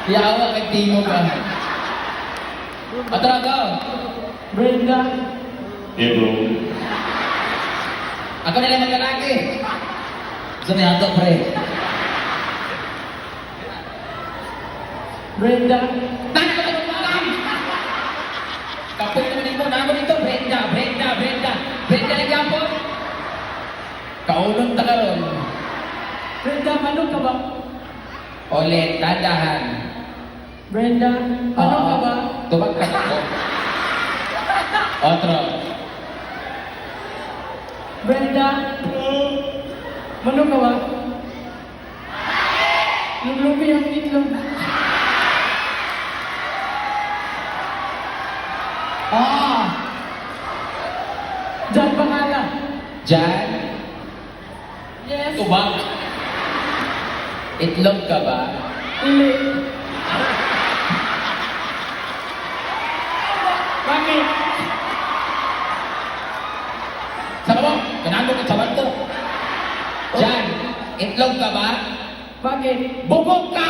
Yawa kay Timo ka. Atara ka. Brenda. Yeah, bro. Ako nila magkalaki. Gusto niya ito, pre. Brenda. Tana ka magpalam! Kapoy naman mo. Namo nito, Brenda. Brenda na yapon. Kaulong talaron. Brenda, ano ka ba? Ulit, tadahan. Brenda, ano ka ba? Tubag ka na ko. Otro. Brenda, ano ka ba? Lulubi ang itlog. Ah! Diyan pangalan. Jan, Yes. tubag. Itlog ka ba? Hindi. Bakit? Saka mo, kanano ka sa to. Jan, itlog ka ba? Bakit? Bubog ka!